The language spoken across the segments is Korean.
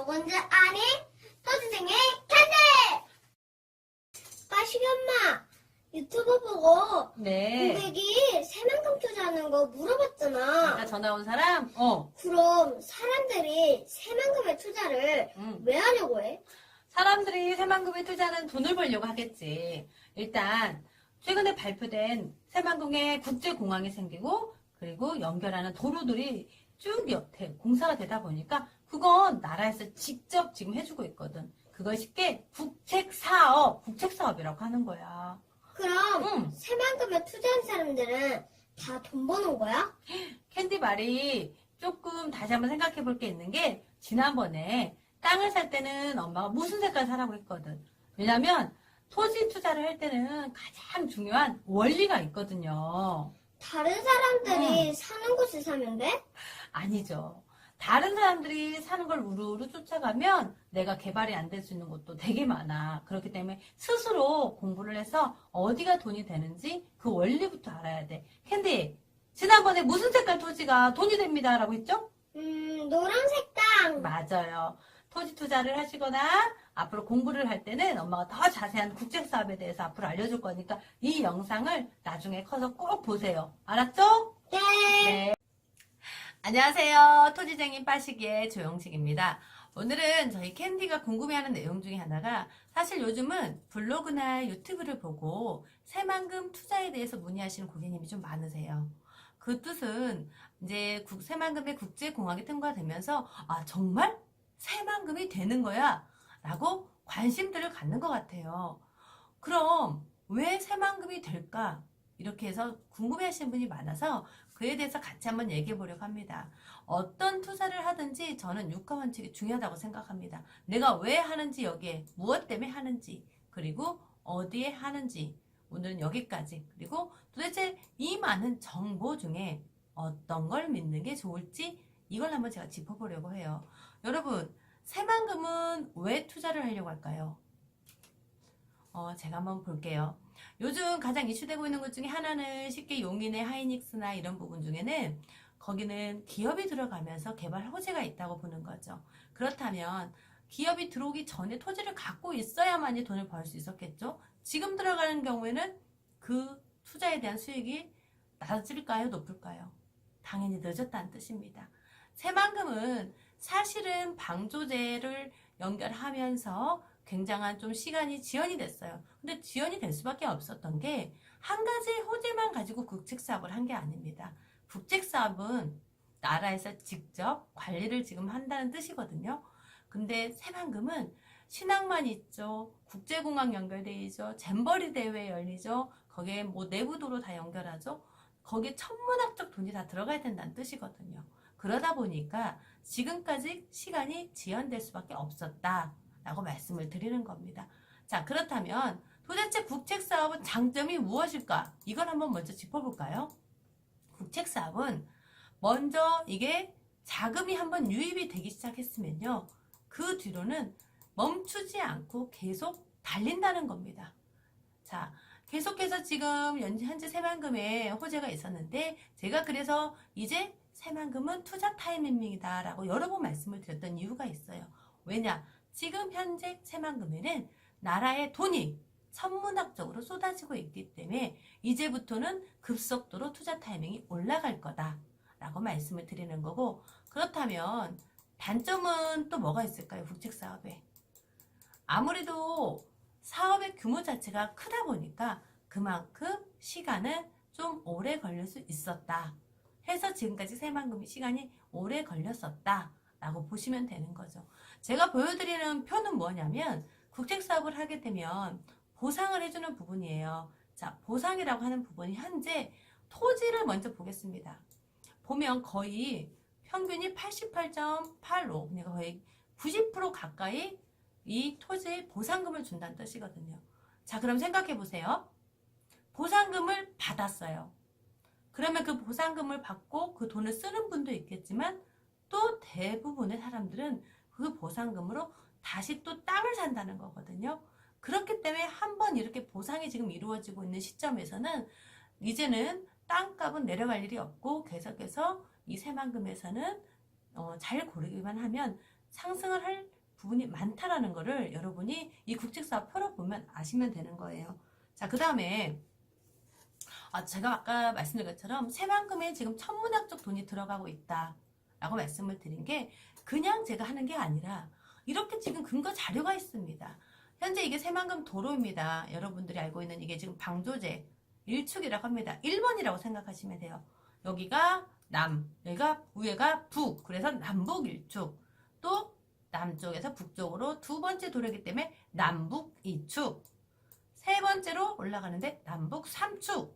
누군지 아니? 토지생의 캔디! 빠시기 엄마, 유튜브 보고 네. 고객이 새만금 투자하는 거 물어봤잖아. 아까 전화 온 사람? 그럼 사람들이 새만금에 투자를 왜 하려고 해? 사람들이 새만금에 투자는 돈을 벌려고 하겠지. 일단 최근에 발표된 새만금에 국제공항이 생기고 그리고 연결하는 도로들이 쭉 공사가 되다 보니까 그건 나라에서 직접 지금 해주고 있거든. 그걸 쉽게 국책사업이라고 하는 거야. 그럼 새만금에 투자한 사람들은 다 돈 버는 거야? 캔디 말이 조금 다시 한번 생각해 볼 게 있는 게 지난번에 땅을 살 때는 엄마가 무슨 색깔 사라고 했거든. 왜냐면 토지 투자를 할 때는 가장 중요한 원리가 있거든요. 다른 사람들이 사는 곳을 사면 돼? 아니죠. 다른 사람들이 사는 걸 우르르 쫓아가면 내가 개발이 안 될 수 있는 곳도 되게 많아. 그렇기 때문에 스스로 공부를 해서 어디가 돈이 되는지 그 원리부터 알아야 돼. 캔디, 지난번에 무슨 색깔 토지가 돈이 됩니다 라고 했죠? 노란색 땅. 맞아요. 토지 투자를 하시거나 앞으로 공부를 할 때는 엄마가 더 자세한 국책사업에 대해서 앞으로 알려줄 거니까 이 영상을 나중에 커서 꼭 보세요. 알았죠? 네. 안녕하세요. 토지쟁이 빠시기의 조영식입니다. 오늘은 저희 캔디가 궁금해하는 내용 중에 하나가 사실 요즘은 블로그나 유튜브를 보고 새만금 투자에 대해서 문의하시는 고객님이 좀 많으세요. 그 뜻은 이제 새만금의 국제공항이 통과되면서 아 정말 새만금이 되는 거야 라고 관심들을 갖는 것 같아요. 그럼 왜 새만금이 될까? 이렇게 해서 궁금해하시는 분이 많아서 그에 대해서 같이 한번 얘기해 보려고 합니다. 어떤 투자를 하든지 저는 유가 원칙이 중요하다고 생각합니다. 내가 왜 하는지 여기에 무엇 때문에 하는지 그리고 어디에 하는지 오늘은 여기까지 그리고 도대체 이 많은 정보 중에 어떤 걸 믿는 게 좋을지 이걸 한번 제가 짚어보려고 해요. 여러분 새만금은 왜 투자를 하려고 할까요? 제가 한번 볼게요. 요즘 가장 이슈되고 있는 것 중에 하나는 쉽게 용인의 하이닉스나 이런 부분 중에는 거기는 기업이 들어가면서 개발 호재가 있다고 보는 거죠. 그렇다면 기업이 들어오기 전에 토지를 갖고 있어야만이 돈을 벌 수 있었겠죠. 지금 들어가는 경우에는 그 투자에 대한 수익이 낮을까요? 높을까요? 당연히 늦었다는 뜻입니다. 새만금은 사실은 방조제를 연결하면서 굉장한 좀 시간이 지연이 됐어요. 근데 지연이 될 수밖에 없었던 게 한 가지 호재만 가지고 국책사업을 한 게 아닙니다. 국책사업은 나라에서 직접 관리를 지금 한다는 뜻이거든요. 근데 새만금은 신항만 있죠. 국제공항 연결돼 있죠. 잼버리 대회 열리죠. 거기에 뭐 내부도로 다 연결하죠. 거기에 천문학적 돈이 다 들어가야 된다는 뜻이거든요. 그러다 보니까 지금까지 시간이 지연될 수밖에 없었다. 라고 말씀을 드리는 겁니다. 자, 그렇다면 도대체 국책사업은 장점이 무엇일까? 이걸 한번 먼저 짚어볼까요? 국책사업은 먼저 이게 자금이 한번 유입이 되기 시작했으면요. 그 뒤로는 멈추지 않고 계속 달린다는 겁니다. 자, 계속해서 지금 현재 새만금에 호재가 있었는데 제가 그래서 이제 새만금은 투자 타이밍이다 라고 여러 번 말씀을 드렸던 이유가 있어요. 왜냐? 지금 현재 새만금에는 나라의 돈이 천문학적으로 쏟아지고 있기 때문에 이제부터는 급속도로 투자 타이밍이 올라갈 거다 라고 말씀을 드리는 거고 그렇다면 단점은 또 뭐가 있을까요? 국책사업에 아무래도 사업의 규모 자체가 크다 보니까 그만큼 시간은 좀 오래 걸릴 수 있었다 해서 지금까지 새만금이 시간이 오래 걸렸었다 라고 보시면 되는 거죠. 제가 보여드리는 표는 뭐냐면 국책사업을 하게 되면 보상을 해주는 부분이에요. 자, 보상이라고 하는 부분이 현재 토지를 먼저 보겠습니다. 보면 거의 평균이 88.85 그러니까 거의 90% 가까이 이 토지에 보상금을 준다는 뜻이거든요. 자, 그럼 생각해 보세요. 보상금을 받았어요. 그러면 그 보상금을 받고 그 돈을 쓰는 분도 있겠지만 또 대부분의 사람들은 그 보상금으로 다시 또 땅을 산다는 거거든요. 그렇기 때문에 한번 이렇게 보상이 지금 이루어지고 있는 시점에서는 이제는 땅값은 내려갈 일이 없고 계속해서 이 새만금에서는 잘 고르기만 하면 상승을 할 부분이 많다라는 거를 여러분이 이 국책사업표를 보면 아시면 되는 거예요. 자, 그 다음에 제가 아까 말씀드린 것처럼 새만금에 지금 천문학적 돈이 들어가고 있다 라고 말씀을 드린 게 그냥 제가 하는 게 아니라 이렇게 지금 근거 자료가 있습니다. 현재 이게 새만금 도로입니다. 여러분들이 알고 있는 이게 지금 방조제 1축이라고 합니다. 1번이라고 생각하시면 돼요. 여기가 남, 여기가 위에가 북, 그래서 남북 1축. 또 남쪽에서 북쪽으로 두 번째 도로이기 때문에 남북 2축. 세 번째로 올라가는데 남북 3축.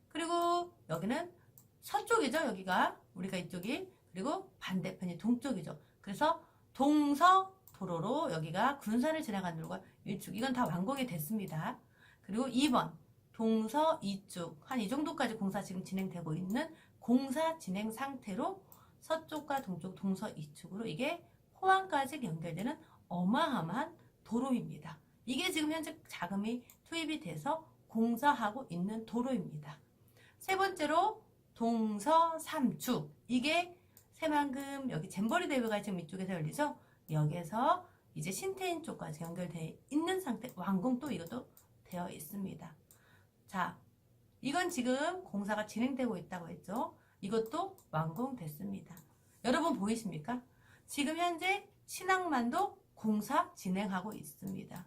그리고 여기는 서쪽이죠. 여기가 우리가 이쪽이. 그리고 반대편이 동쪽이죠. 그래서 동서 도로로 여기가 군산을 지나가는 도로가 1축. 이건 다 완공이 됐습니다. 그리고 2번 동서 2축. 한 이 정도까지 공사 지금 진행되고 있는 공사 진행 상태로 서쪽과 동쪽 동서 2축으로 이게 포항까지 연결되는 어마어마한 도로입니다. 이게 지금 현재 자금이 투입이 돼서 공사하고 있는 도로입니다. 세 번째로 동서 3축. 이게 새만금 여기 잼버리 대회가 지금 이쪽에서 열리죠. 여기에서 이제 신태인 쪽까지 연결되어 있는 상태, 완공 또 이것도 되어 있습니다. 자, 이건 지금 공사가 진행되고 있다고 했죠. 이것도 완공됐습니다. 여러분 보이십니까? 지금 현재 신항만도 공사 진행하고 있습니다.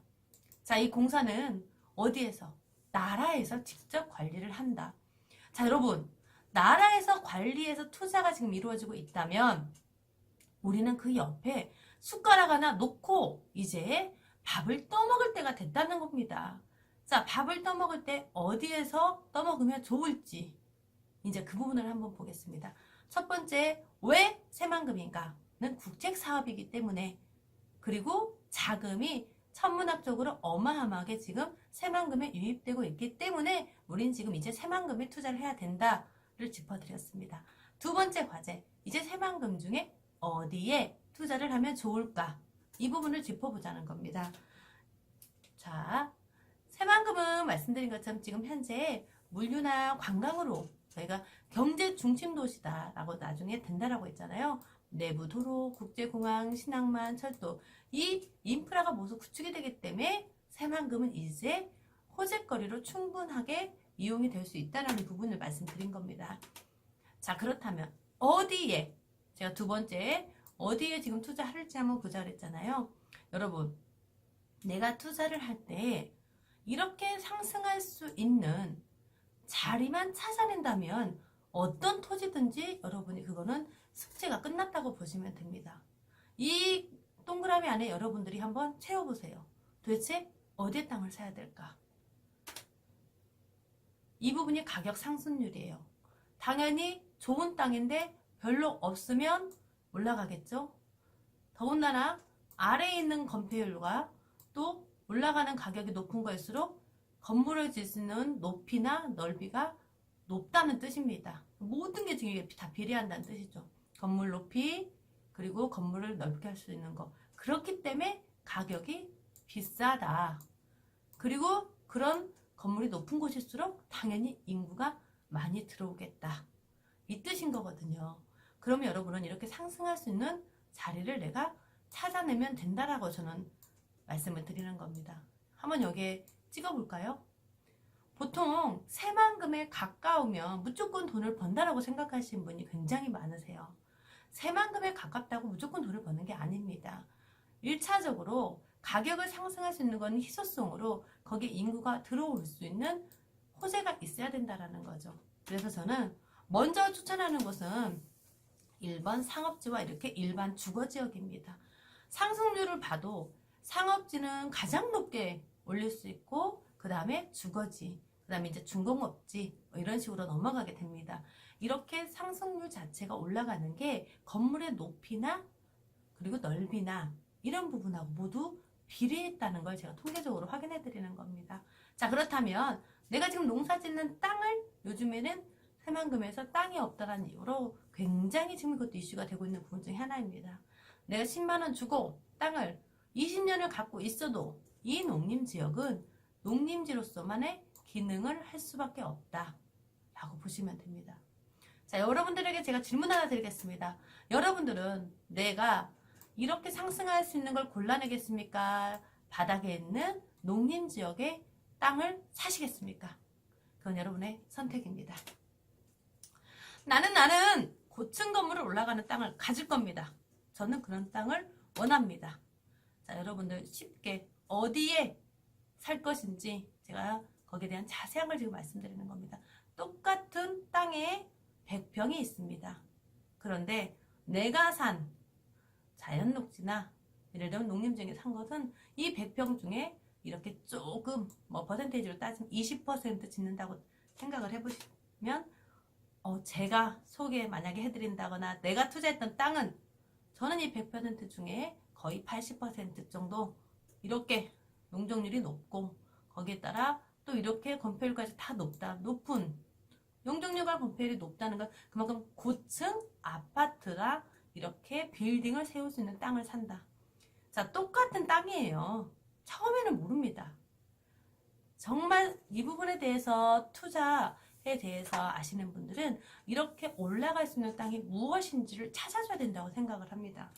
자, 이 공사는 어디에서? 나라에서 직접 관리를 한다. 자, 여러분, 나라에서 관리해서 투자가 지금 이루어지고 있다면 우리는 그 옆에 숟가락 하나 놓고 이제 밥을 떠먹을 때가 됐다는 겁니다. 자, 밥을 떠먹을 때 어디에서 떠먹으면 좋을지 이제 그 부분을 한번 보겠습니다. 첫 번째, 왜 새만금인가는 국책 사업이기 때문에, 그리고 자금이 천문학적으로 어마어마하게 지금 새만금에 유입되고 있기 때문에 우린 지금 이제 새만금에 투자를 해야 된다를 짚어드렸습니다. 두 번째 과제, 이제 새만금 중에 어디에 투자를 하면 좋을까? 이 부분을 짚어보자는 겁니다. 자, 새만금은 말씀드린 것처럼 지금 현재 물류나 관광으로 저희가 경제 중심 도시다라고 나중에 된다라고 했잖아요. 내부 도로, 국제공항, 신항만, 철도 이 인프라가 모두 구축이 되기 때문에 새만금은 이제 호재거리로 충분하게 이용이 될 수 있다는 부분을 말씀드린 겁니다. 자, 그렇다면 어디에, 제가 두 번째 어디에 지금 투자할지 한번 보자 그랬잖아요. 여러분, 내가 투자를 할 때 이렇게 상승할 수 있는 자리만 찾아낸다면 어떤 토지든지 여러분이 그거는 숙제가 끝났다고 보시면 됩니다. 이 동그라미 안에 여러분들이 한번 채워보세요. 도대체 어디에 땅을 사야 될까? 이 부분이 가격 상승률이에요. 당연히 좋은 땅인데 별로 없으면 올라가겠죠? 더군다나 아래에 있는 건폐율과 또 올라가는 가격이 높은 거일수록 건물을 짓는 높이나 넓이가 높다는 뜻입니다. 모든 게 지금 다 비례한다는 뜻이죠. 건물 높이, 그리고 건물을 넓게 할 수 있는 거. 그렇기 때문에 가격이 비싸다. 그리고 그런 건물이 높은 곳일수록 당연히 인구가 많이 들어오겠다. 이 뜻인 거거든요. 그러면 여러분은 이렇게 상승할 수 있는 자리를 내가 찾아내면 된다라고 저는 말씀을 드리는 겁니다. 한번 여기에 찍어볼까요? 보통 새만금에 가까우면 무조건 돈을 번다라고 생각하시는 분이 굉장히 많으세요. 새만금에 가깝다고 무조건 돈을 버는 게 아닙니다. 1차적으로 가격을 상승할 수 있는 건 희소성으로 거기에 인구가 들어올 수 있는 호재가 있어야 된다는 거죠. 그래서 저는 먼저 추천하는 곳은 1번 상업지와 이렇게 일반 주거지역입니다. 상승률을 봐도 상업지는 가장 높게 올릴 수 있고, 그 다음에 주거지, 그 다음에 이제 중공업지 이런 식으로 넘어가게 됩니다. 이렇게 상승률 자체가 올라가는 게 건물의 높이나 그리고 넓이나 이런 부분하고 모두 비례했다는 걸 제가 통계적으로 확인해 드리는 겁니다. 자, 그렇다면 내가 지금 농사 짓는 땅을 요즘에는 새만금에서 땅이 없다는 이유로 굉장히 지금 그것도 이슈가 되고 있는 부분 중에 하나입니다. 내가 10만 원 주고 땅을 20년을 갖고 있어도 이 농림지역은 농림지로서만의 기능을 할 수밖에 없다 라고 보시면 됩니다. 자, 여러분들에게 제가 질문 하나 드리겠습니다. 여러분들은 내가 이렇게 상승할 수 있는 걸 골라내겠습니까? 바닥에 있는 농림지역의 땅을 사시겠습니까? 그건 여러분의 선택입니다. 나는 고층 건물을 올라가는 땅을 가질 겁니다. 저는 그런 땅을 원합니다. 자, 여러분들 쉽게 어디에 살 것인지 제가 거기에 대한 자세한 걸 지금 말씀드리는 겁니다. 똑같은 땅에 100평이 있습니다. 그런데 내가 산 자연녹지나 예를 들면 농림지역에 산 것은 이 100평 중에 이렇게 조금 퍼센테이지로 따지면 20% 짓는다고 생각을 해보시면 제가 소개 만약에 해드린다거나 내가 투자했던 땅은 저는 이 100% 중에 거의 80% 정도 이렇게 용적률이 높고 거기에 따라 또 이렇게 건폐율까지 다 높은 용적률과 건폐율이 높다는 건 그만큼 고층 아파트라 이렇게 빌딩을 세울 수 있는 땅을 산다. 자, 똑같은 땅이에요. 처음에는 모릅니다. 정말 이 부분에 대해서 투자에 대해서 아시는 분들은 이렇게 올라갈 수 있는 땅이 무엇인지를 찾아줘야 된다고 생각을 합니다.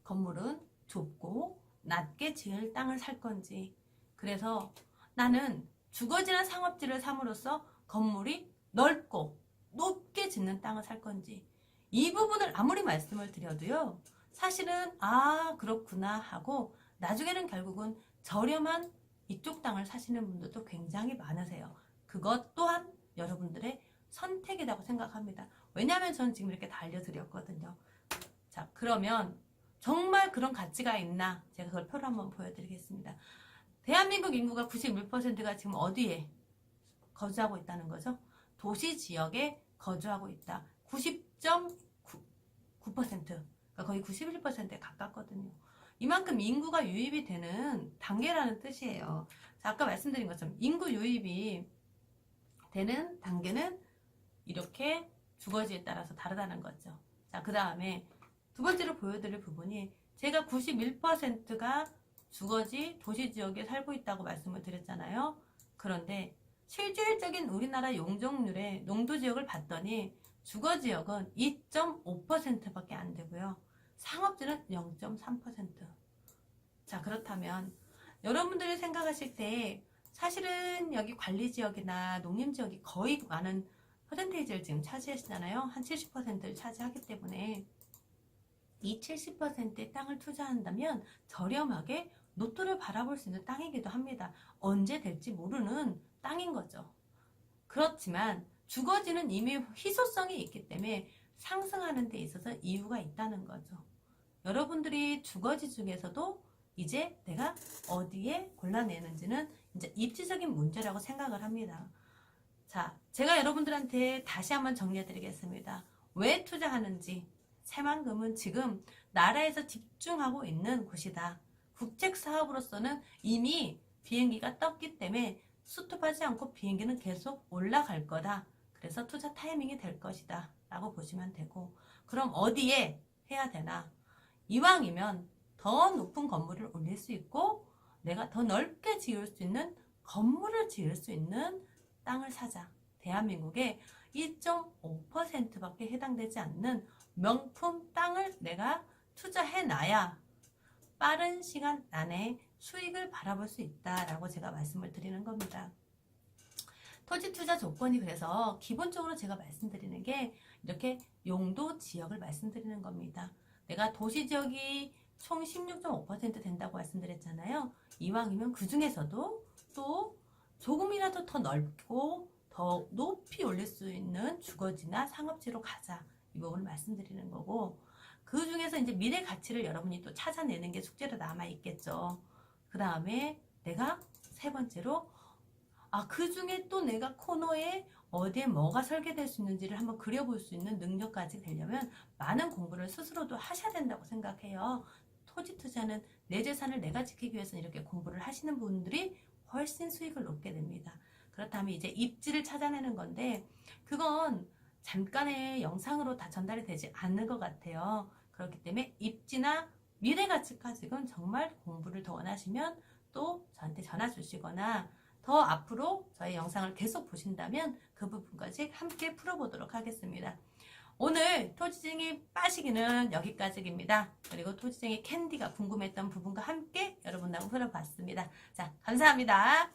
건물은 좁고 낮게 지을 땅을 살 건지, 그래서 나는 주거지나 상업지를 삼으로써 건물이 넓고 높게 짓는 땅을 살 건지, 이 부분을 아무리 말씀을 드려도요, 사실은 그렇구나 하고 나중에는 결국은 저렴한 이쪽 땅을 사시는 분들도 굉장히 많으세요. 그것 또한 여러분들의 선택이라고 생각합니다. 왜냐하면 저는 지금 이렇게 다 알려드렸거든요. 자, 그러면 정말 그런 가치가 있나? 제가 그걸 표로 한번 보여드리겠습니다. 대한민국 인구가 91%가 지금 어디에 거주하고 있다는 거죠? 도시 지역에 거주하고 있다. 90.9%, 그러니까 거의 91%에 가깝거든요. 이만큼 인구가 유입이 되는 단계라는 뜻이에요. 자, 아까 말씀드린 것처럼 인구 유입이 되는 단계는 이렇게 주거지에 따라서 다르다는 거죠. 자, 그 다음에 두 번째로 보여드릴 부분이 제가 91%가 주거지 도시지역에 살고 있다고 말씀을 드렸잖아요. 그런데 실질적인 우리나라 용적률의 농도지역을 봤더니 주거지역은 2.5%밖에 안 되고요. 상업지는 0.3%. 자, 그렇다면 여러분들이 생각하실 때 사실은 여기 관리지역이나 농림지역이 거의 많은 퍼센테이지를 지금 차지하시잖아요. 한 70%를 차지하기 때문에 이 70%의 땅을 투자한다면 저렴하게 노토를 바라볼 수 있는 땅이기도 합니다. 언제 될지 모르는 땅인 거죠. 그렇지만 주거지는 이미 희소성이 있기 때문에 상승하는 데 있어서 이유가 있다는 거죠. 여러분들이 주거지 중에서도 이제 내가 어디에 골라내는지는 이제 입지적인 문제라고 생각을 합니다. 자, 제가 여러분들한테 다시 한번 정리해 드리겠습니다. 왜 투자하는지. 새만금은 지금 나라에서 집중하고 있는 곳이다. 국책 사업으로서는 이미 비행기가 떴기 때문에 스톱하지 않고 비행기는 계속 올라갈 거다. 그래서 투자 타이밍이 될 것이다 라고 보시면 되고, 그럼 어디에 해야 되나? 이왕이면 더 높은 건물을 올릴 수 있고 내가 더 넓게 지을 수 있는 건물을 지을 수 있는 땅을 사자. 대한민국의 2.5%밖에 해당되지 않는 명품 땅을 내가 투자해놔야 빠른 시간 안에 수익을 바라볼 수 있다라고 제가 말씀을 드리는 겁니다. 토지 투자 조건이 그래서 기본적으로 제가 말씀드리는 게 이렇게 용도 지역을 말씀드리는 겁니다. 내가 도시 지역이 총 16.5% 된다고 말씀드렸잖아요. 이왕이면 그 중에서도 또 조금이라도 더 넓고 더 높이 올릴 수 있는 주거지나 상업지로 가자. 이 부분을 말씀드리는 거고, 그 중에서 이제 미래 가치를 여러분이 또 찾아내는 게 숙제로 남아 있겠죠. 그 다음에 내가 세 번째로 그 중에 또 내가 코너에 어디에 뭐가 설계될 수 있는지를 한번 그려볼 수 있는 능력까지 되려면 많은 공부를 스스로도 하셔야 된다고 생각해요. 토지 투자는 내 재산을 내가 지키기 위해서 이렇게 공부를 하시는 분들이 훨씬 수익을 높게 됩니다. 그렇다면 이제 입지를 찾아내는 건데 그건 잠깐의 영상으로 다 전달이 되지 않는 것 같아요. 그렇기 때문에 입지나 미래 가치까지는 정말 공부를 더 원하시면 또 저한테 전화 주시거나 더 앞으로 저희 영상을 계속 보신다면 그 부분까지 함께 풀어보도록 하겠습니다. 오늘 토지쟁이 빠시기는 여기까지입니다. 그리고 토지쟁이 캔디가 궁금했던 부분과 함께 여러분하고 흘러봤습니다. 자, 감사합니다.